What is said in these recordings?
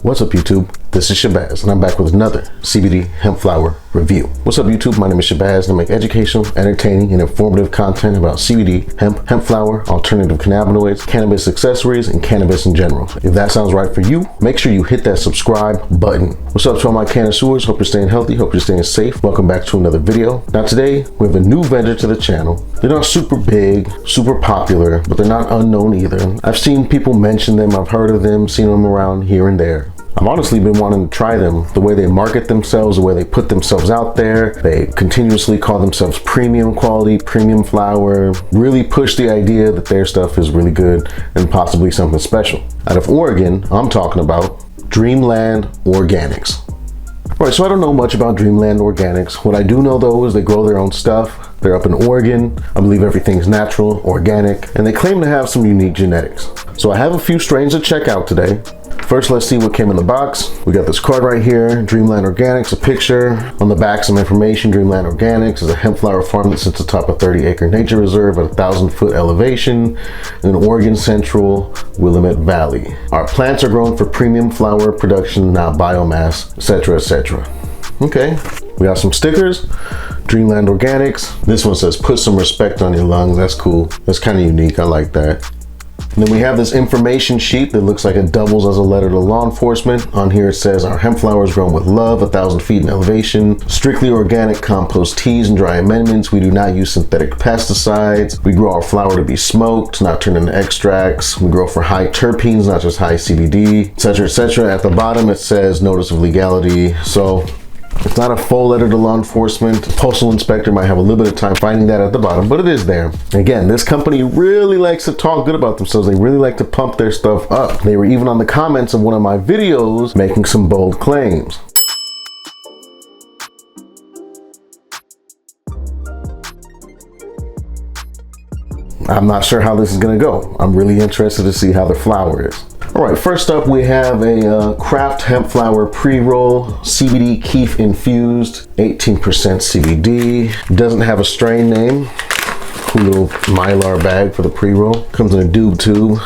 What's up YouTube? This is Shabazz and I'm back with another CBD hemp flower review. What's up YouTube? My name is Shabazz and I make educational, entertaining, and informative content about CBD, hemp flower, alternative cannabinoids, cannabis accessories, and cannabis in general. If that sounds right for you, make sure you hit that subscribe button. What's up to all my connoisseurs? Hope you're staying healthy, hope you're staying safe. Welcome back to another video. Now today, we have a new vendor to the channel. They're not super big, super popular, but they're not unknown either. I've seen people mention them, I've heard of them, seen them around here and there. I've honestly been wanting to try them. The way they market themselves, the way they put themselves out there, they continuously call themselves premium quality, premium flower, really push the idea that their stuff is really good and possibly something special. Out of Oregon, I'm talking about Dreamland Organics. All right, so I don't know much about Dreamland Organics. What I do know though is they grow their own stuff. They're up in Oregon. I believe everything's natural, organic, and they claim to have some unique genetics. So I have a few strains to check out today. First, let's see what came in the box. We got this card right here, Dreamland Organics, a picture. On the back, some information. Dreamland Organics is a hemp flower farm that sits atop a 30-acre nature reserve at a 1,000-foot elevation in Oregon Central Willamette Valley. Our plants are grown for premium flower production, not biomass, etc., etc. Okay, we got some stickers. Dreamland Organics. This one says, put some respect on your lungs. That's cool. That's kind of unique. I like that. And then we have this information sheet that looks like it doubles as a letter to law enforcement. On here it says, our hemp flower is grown with love, 1,000 feet in elevation, strictly organic compost teas and dry amendments. We do not use synthetic pesticides. We grow our flower to be smoked, not turned into extracts. We grow for high terpenes, not just high CBD, etc., etc. At the bottom it says notice of legality. So it's not a full letter to law enforcement. Postal inspector might have a little bit of time finding that at the bottom, but it is there. Again, this company really likes to talk good about themselves. They really like to pump their stuff up. They were even on the comments of one of my videos making some bold claims. I'm not sure how this is gonna go. I'm really interested to see how the flower is. All right, first up we have a craft hemp flower pre-roll, CBD keef infused, 18% CBD. Doesn't have a strain name. Cool little Mylar bag for the pre-roll. Comes in a doob tube.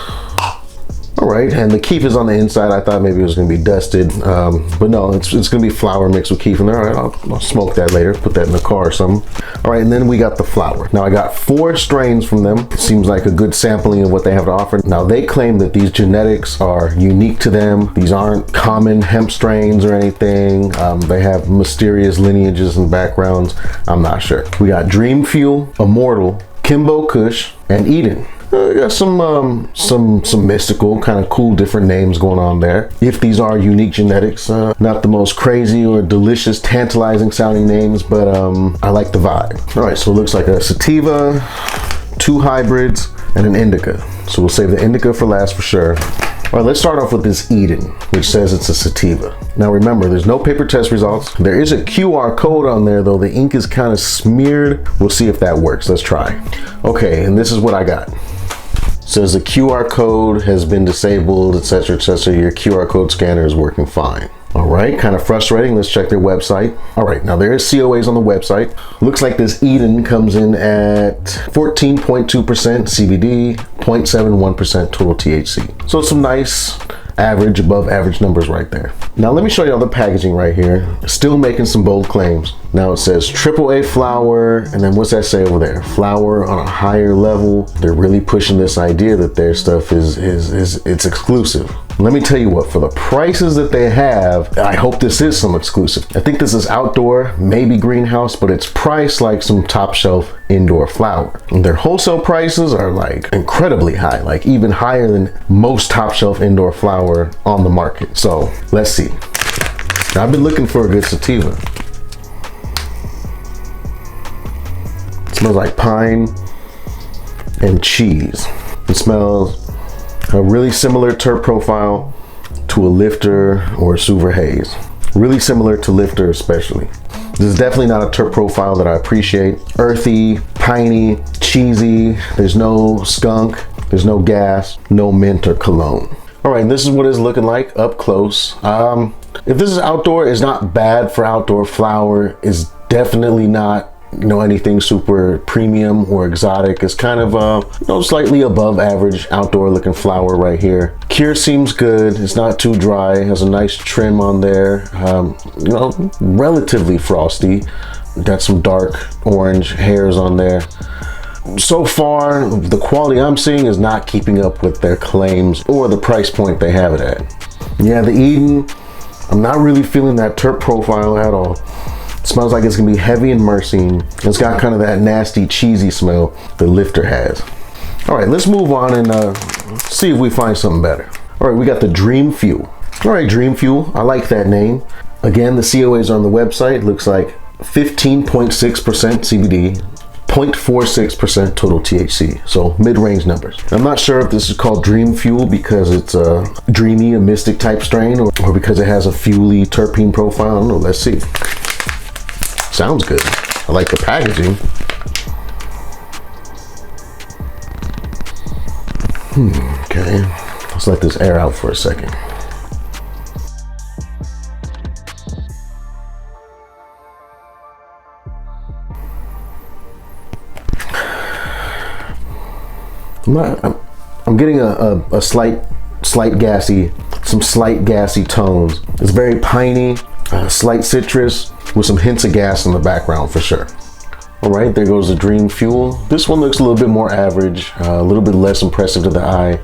All right, and the keef is on the inside. I thought maybe it was gonna be dusted, but no, it's gonna be flour mixed with keef in there. All right, I'll smoke that later, put that in the car or something. All right, and then we got the flower. Now I got 4 strains from them. It seems like a good sampling of what they have to offer. Now they claim that these genetics are unique to them. These aren't common hemp strains or anything. They have mysterious lineages and backgrounds. I'm not sure. We got Dream Fuel, Immortal, Kimbo Kush, and Eden. Got some mystical, kind of cool, different names going on there. If these are unique genetics, not the most crazy or delicious, tantalizing sounding names, but I like the vibe. All right, so it looks like a sativa, 2 hybrids, and an indica. So we'll save the indica for last for sure. All right, let's start off with this Eden, which says it's a sativa. Now remember, there's no paper test results. There is a QR code on there though. The ink is kind of smeared. We'll see if that works. Let's try. Okay, and this is what I got. Says the QR code has been disabled, etc., etc. Your QR code scanner is working fine. All right, kind of frustrating. Let's check their website. All right, now there is COAs on the website. Looks like this Eden comes in at 14.2% CBD, 0.71% total THC. So some nice average, above average numbers right there. Now let me show you all the packaging right here. Still making some bold claims. Now it says AAA flower, and then what's that say over there? Flower on a higher level. They're really pushing this idea that their stuff is it's exclusive. Let me tell you what, for the prices that they have, I hope this is some exclusive. I think this is outdoor, maybe greenhouse, but it's priced like some top shelf indoor flower. And their wholesale prices are like incredibly high, like even higher than most top shelf indoor flower on the market. So let's see. Now, I've been looking for a good sativa. It smells like pine and cheese. It smells a really similar terp profile to a Lifter or a Suver Haze. Really similar to Lifter especially. This is definitely not a terp profile that I appreciate. Earthy, piney, cheesy. There's no skunk, there's no gas, no mint or cologne. All right, this is what it's looking like up close. If this is outdoor, it's not bad for outdoor flower. It's definitely not anything super premium or exotic. It's kind of slightly above average outdoor looking flower right here. Cure seems good. It's not too dry. It has a nice trim on there. Relatively frosty. Got some dark orange hairs on there. So far, the quality I'm seeing is not keeping up with their claims or the price point they have it at. Yeah, the Eden, I'm not really feeling that terp profile at all. It smells like it's gonna be heavy and myrcene. It's got kind of that nasty, cheesy smell the Lifter has. All right, let's move on and see if we find something better. All right, we got the Dream Fuel. All right, Dream Fuel, I like that name. Again, the COAs are on the website. Looks like 15.6% CBD, 0.46% total THC, so mid-range numbers. I'm not sure if this is called Dream Fuel because it's a dreamy, a mystic type strain, or because it has a fuely terpene profile. I don't know, let's see. Sounds good. I like the packaging. Okay, let's let this air out for a second. I'm getting a slight gassy, some slight gassy tones. It's very piney, slight citrus with some hints of gas in the background for sure. All right, there goes the Dream Fuel. This one looks a little bit more average, a little bit less impressive to the eye.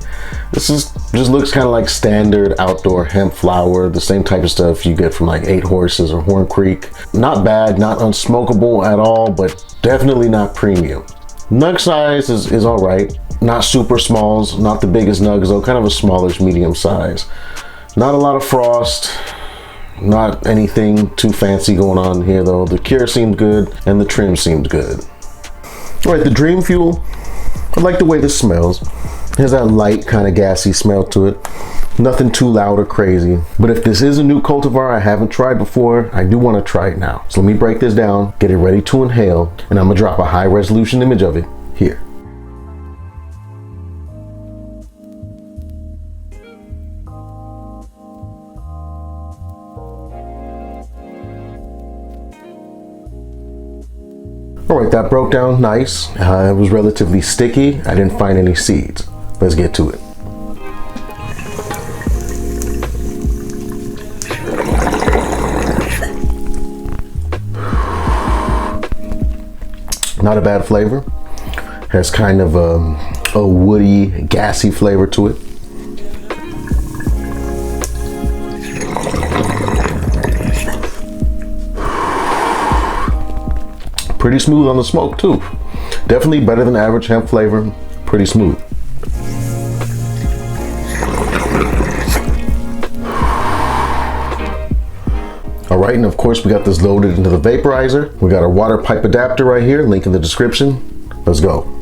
This just looks kind of like standard outdoor hemp flower, the same type of stuff you get from like 8 Horses or Horn Creek. Not bad, not unsmokable at all, but definitely not premium. Nug size is all right. Not super smalls, not the biggest nugs though, kind of a smallish medium size. Not a lot of frost, not anything too fancy going on here though. The cure seemed good and the trim seemed good. All right, the Dream Fuel, I like the way this smells. It has that light kind of gassy smell to it. Nothing too loud or crazy. But if this is a new cultivar I haven't tried before, I do want to try it now. So let me break this down, get it ready to inhale, and I'm gonna drop a high resolution image of it here. All right, that broke down nice. It was relatively sticky. I didn't find any seeds. Let's get to it. Not a bad flavor. Has kind of a woody, gassy flavor to it. Pretty smooth on the smoke too. Definitely better than average hemp flavor. Pretty smooth. All right, and of course we got this loaded into the vaporizer. We got our water pipe adapter right here, link in the description. Let's go.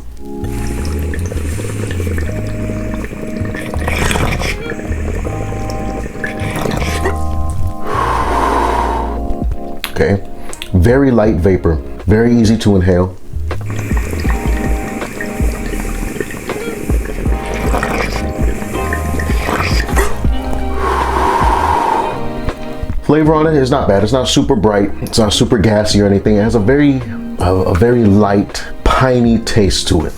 Okay, very light vapor, very easy to inhale. Flavor on it is not bad. It's not super bright. It's not super gassy or anything. It has a very light, piney taste to it.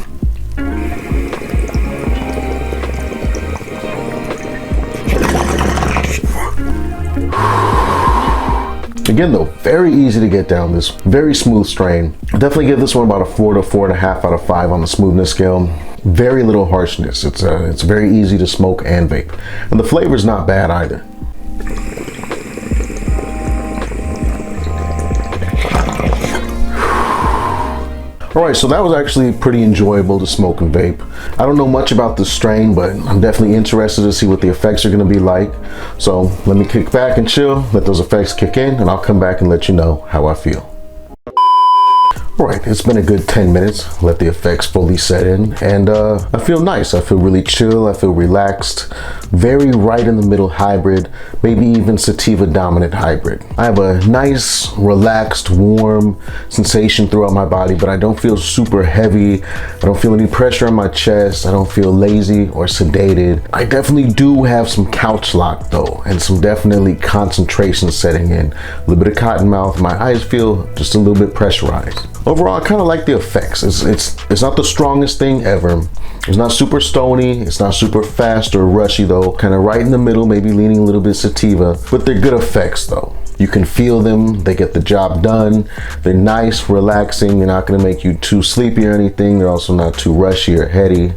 Again though, very easy to get down. This very smooth strain. Definitely give this one about a 4 to 4.5 out of 5 on the smoothness scale. Very little harshness. It's very easy to smoke and vape. And the flavor is not bad either. All right, so that was actually pretty enjoyable to smoke and vape. I don't know much about the strain, but I'm definitely interested to see what the effects are gonna be like. So let me kick back and chill, let those effects kick in, and I'll come back and let you know how I feel. All right, it's been a good 10 minutes. Let the effects fully set in, and I feel nice. I feel really chill. I feel relaxed. Very right in the middle hybrid, maybe even sativa dominant hybrid. I have a nice, relaxed, warm sensation throughout my body, but I don't feel super heavy. I don't feel any pressure on my chest. I don't feel lazy or sedated. I definitely do have some couch lock though, and some definitely concentration setting in. A little bit of cotton mouth. My eyes feel just a little bit pressurized. Overall, I kind of like the effects. It's not the strongest thing ever. It's not super stony. It's not super fast or rushy though. Kind of right in the middle, maybe leaning a little bit sativa, but they're good effects though. You can feel them, they get the job done. They're nice, relaxing. They're not gonna make you too sleepy or anything. They're also not too rushy or heady.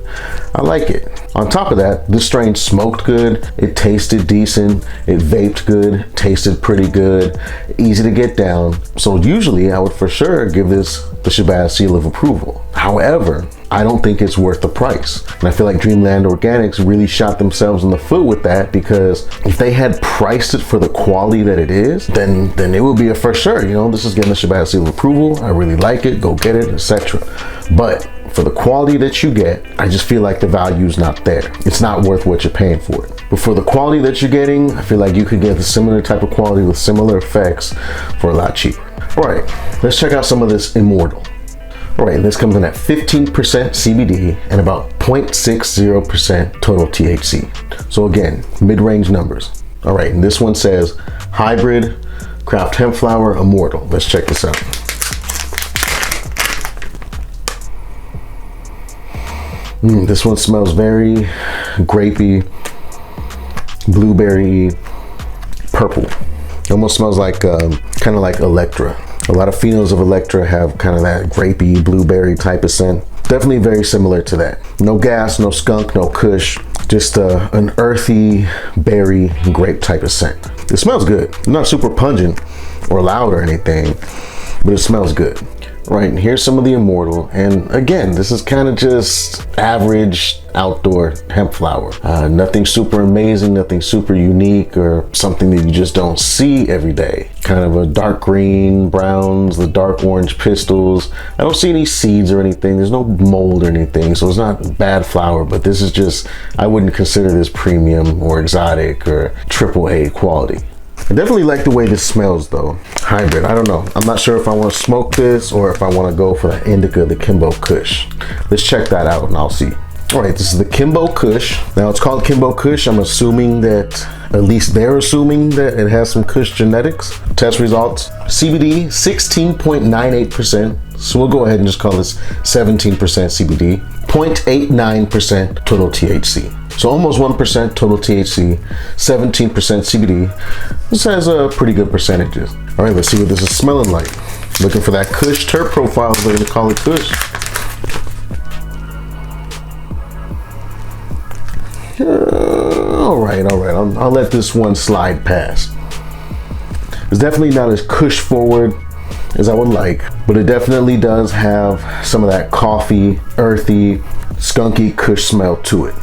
I like it. On top of that, this strain smoked good. It tasted decent. It vaped good, tasted pretty good, easy to get down. So usually I would for sure give this the Shabazz seal of approval. However, I don't think it's worth the price. And I feel like Dreamland Organics really shot themselves in the foot with that, because if they had priced it for the quality that it is, then it would be a for sure, you know, this is getting the Shabazz seal of approval. I really like it, go get it, etc. But for the quality that you get, I just feel like the value's not there. It's not worth what you're paying for it. But for the quality that you're getting, I feel like you could get the similar type of quality with similar effects for a lot cheaper. All right, let's check out some of this Immortal. All right, this comes in at 15% CBD and about 0.60% total THC. So again, mid-range numbers. All right, and this one says hybrid craft hemp flower Immortal. Let's check this out. This one smells very grapey, blueberry, purple. It almost smells like kind of like Electra. A lot of phenols of Electra have kind of that grapey, blueberry type of scent. Definitely very similar to that. No gas, no skunk, no kush, just an earthy, berry, grape type of scent. It smells good. Not super pungent or loud or anything, but it smells good. Right, and here's some of the Immortal. And again, this is kind of just average outdoor hemp flower. Nothing super amazing, nothing super unique or something that you just don't see every day. Kind of a dark green, browns, the dark orange pistils. I don't see any seeds or anything. There's no mold or anything, so it's not bad flower, but this is just, I wouldn't consider this premium or exotic or AAA quality. I definitely like the way this smells though. Hybrid, I don't know. I'm not sure if I want to smoke this or if I want to go for the indica, the Kimbo Kush. Let's check that out and I'll see. All right, this is the Kimbo Kush. Now it's called Kimbo Kush. I'm assuming that, at least they're assuming that it has some Kush genetics. Test results, CBD 16.98%. So we'll go ahead and just call this 17% CBD, 0.89% total THC. So almost 1% total THC, 17% CBD. This has pretty good percentages. All right, let's see what this is smelling like. Looking for that Kush terp profile, we're gonna call it Kush. All right, I'll let this one slide past. It's definitely not as Kush forward as I would like, but it definitely does have some of that coffee, earthy, skunky Kush smell to it.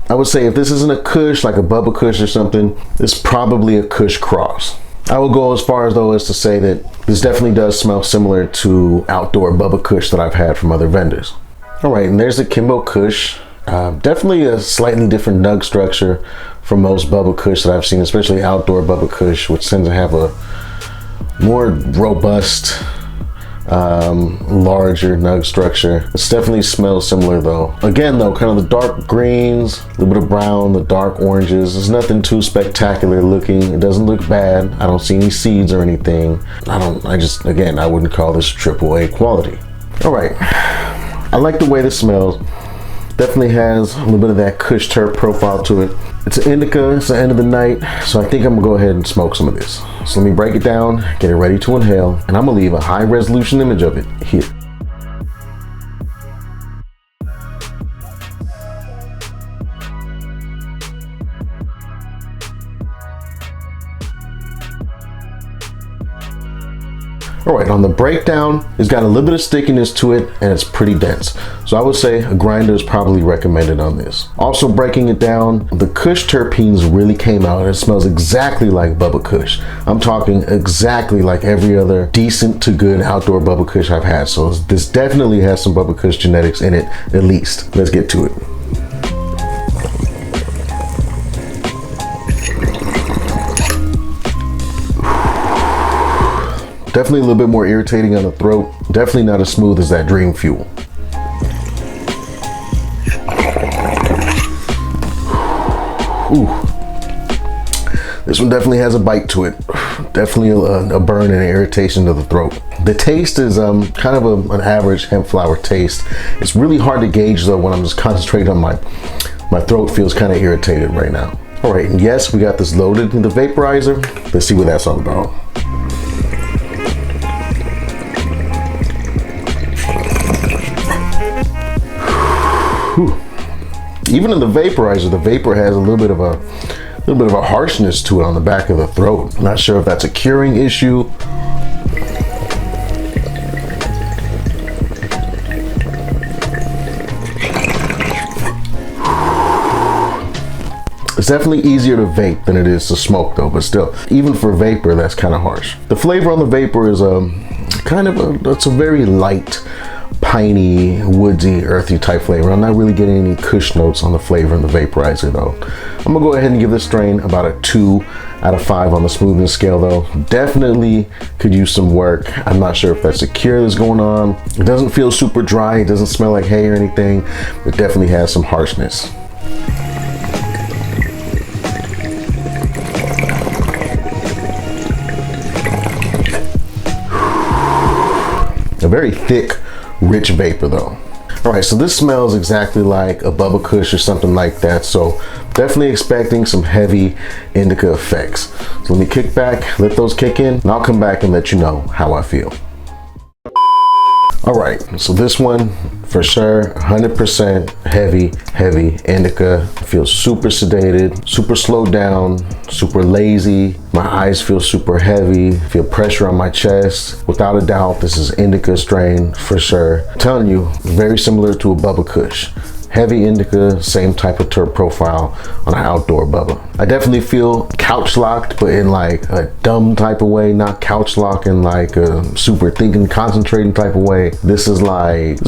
I would say if this isn't a Kush, like a Bubba Kush or something, it's probably a Kush cross. I will go as far as though as to say that this definitely does smell similar to outdoor Bubba Kush that I've had from other vendors. All right, and there's the Kimbo Kush. Definitely a slightly different nug structure from most Bubba Kush that I've seen, especially outdoor Bubba Kush, which tends to have a more robust, larger nug structure. It definitely smells similar though. Again though, kind of the dark greens, a little bit of brown, the dark oranges. There's nothing too spectacular looking. It doesn't look bad. I don't see any seeds or anything. Again, I wouldn't call this AAA quality. All right, I like the way this smells. Definitely has a little bit of that Kush terp profile to it. It's an indica, it's the end of the night, so I think I'm gonna go ahead and smoke some of this. So let me break it down, get it ready to inhale, and I'm gonna leave a high resolution image of it here. All right, on the breakdown, it's got a little bit of stickiness to it and it's pretty dense. So I would say a grinder is probably recommended on this. Also breaking it down, the Kush terpenes really came out and it smells exactly like Bubba Kush. I'm talking exactly like every other decent to good outdoor Bubba Kush I've had. So this definitely has some Bubba Kush genetics in it, at least. Let's get to it. Definitely a little bit more irritating on the throat. Definitely not as smooth as that Dream Fuel. Ooh. This one definitely has a bite to it. Definitely a burn and an irritation to the throat. The taste is kind of an average hemp flower taste. It's really hard to gauge though when I'm just concentrating on my throat feels kind of irritated right now. All right, and yes, we got this loaded in the vaporizer. Let's see what that's all about. Whew. Even in the vaporizer, the vapor has a little bit of a harshness to it on the back of the throat. I'm not sure if that's a curing issue. It's definitely easier to vape than it is to smoke though, but still, even for vapor, that's kind of harsh. The flavor on the vapor is it's a very light, piney, woodsy, earthy type flavor. I'm not really getting any kush notes on the flavor in the vaporizer though. I'm gonna go ahead and give this strain about a 2 out of 5 on the smoothness scale though. Definitely could use some work. I'm not sure if that's a cure that's going on. It doesn't feel super dry. It doesn't smell like hay or anything. It definitely has some harshness. A very thick, rich vapor though. All right, so this smells exactly like a Bubba Kush or something like that. So definitely expecting some heavy indica effects. So let me kick back, let those kick in, and I'll come back and let you know how I feel. All right, so this one for sure, 100% heavy indica. I feel super sedated, super slowed down, super lazy. My eyes feel super heavy, feel pressure on my chest. Without a doubt, this is indica strain for sure. I'm telling you, very similar to a Bubba Kush. Heavy indica, same type of terp profile on an outdoor Bubba. I definitely feel couch locked, but in like a dumb type of way, not couch locked in like a super thinking, concentrating type of way. This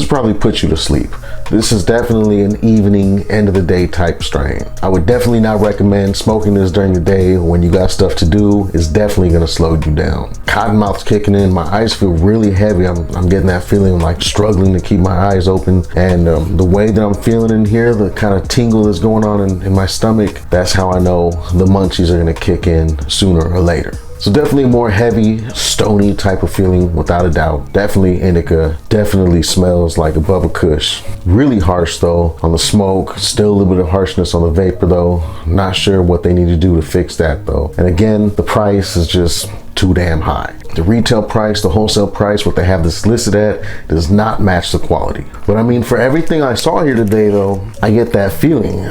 probably puts you to sleep. This is definitely an evening, end of the day type strain. I would definitely not recommend smoking this during the day when you got stuff to do. It's definitely gonna slow you down. Cottonmouth's kicking in, my eyes feel really heavy. I'm getting that feeling like struggling to keep my eyes open. And the way that I'm feeling in here, the kind of tingle that's going on in my stomach, that's how I know the munchies are gonna kick in sooner or later. So definitely a more heavy, stony type of feeling without a doubt. Definitely indica, definitely smells like a Bubba Kush. Really harsh though on the smoke, still a little bit of harshness on the vapor though. Not sure what they need to do to fix that though. And again, the price is just too damn high. The retail price, the wholesale price, what they have this listed at does not match the quality. But I mean, for everything I saw here today though, I get that feeling.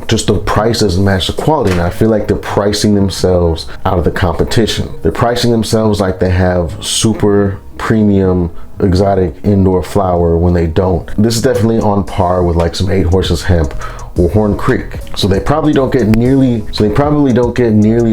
Just the price doesn't match the quality. And I feel like they're pricing themselves out of the competition. They're pricing themselves like they have super premium exotic indoor flower when they don't. This is definitely on par with like some 8 Horses hemp or Horn Creek. So they probably don't get nearly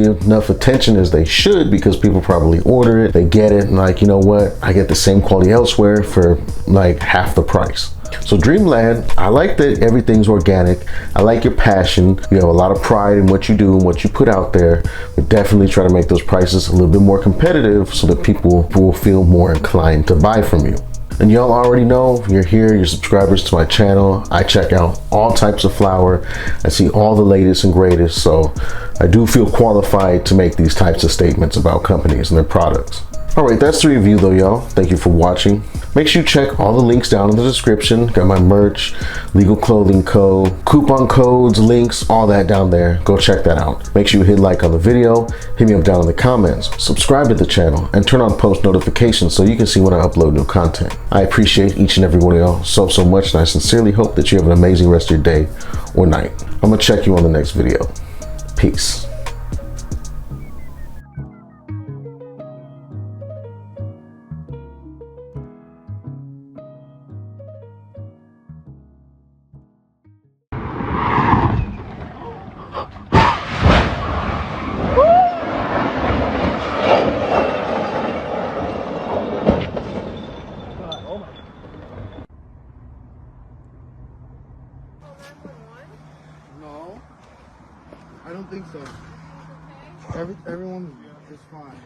enough attention as they should, because people probably order it, they get it, and like, you know what, I get the same quality elsewhere for like half the price. So Dreamland, I like that everything's organic. I like your passion. You have a lot of pride in what you do and what you put out there. But definitely try to make those prices a little bit more competitive so that people will feel more inclined to buy from you. And y'all already know, you're here, you're subscribers to my channel. I check out all types of flower. I see all the latest and greatest. So I do feel qualified to make these types of statements about companies and their products. All right, that's the review though, y'all. Thank you for watching. Make sure you check all the links down in the description. Got my merch, legal clothing co, coupon codes, links, all that down there. Go check that out. Make sure you hit like on the video, hit me up down in the comments, subscribe to the channel, and turn on post notifications so you can see when I upload new content. I appreciate each and every one of y'all so much, and I sincerely hope that you have an amazing rest of your day or night. I'm gonna check you on the next video. Peace. No, I don't think so. Everyone is fine.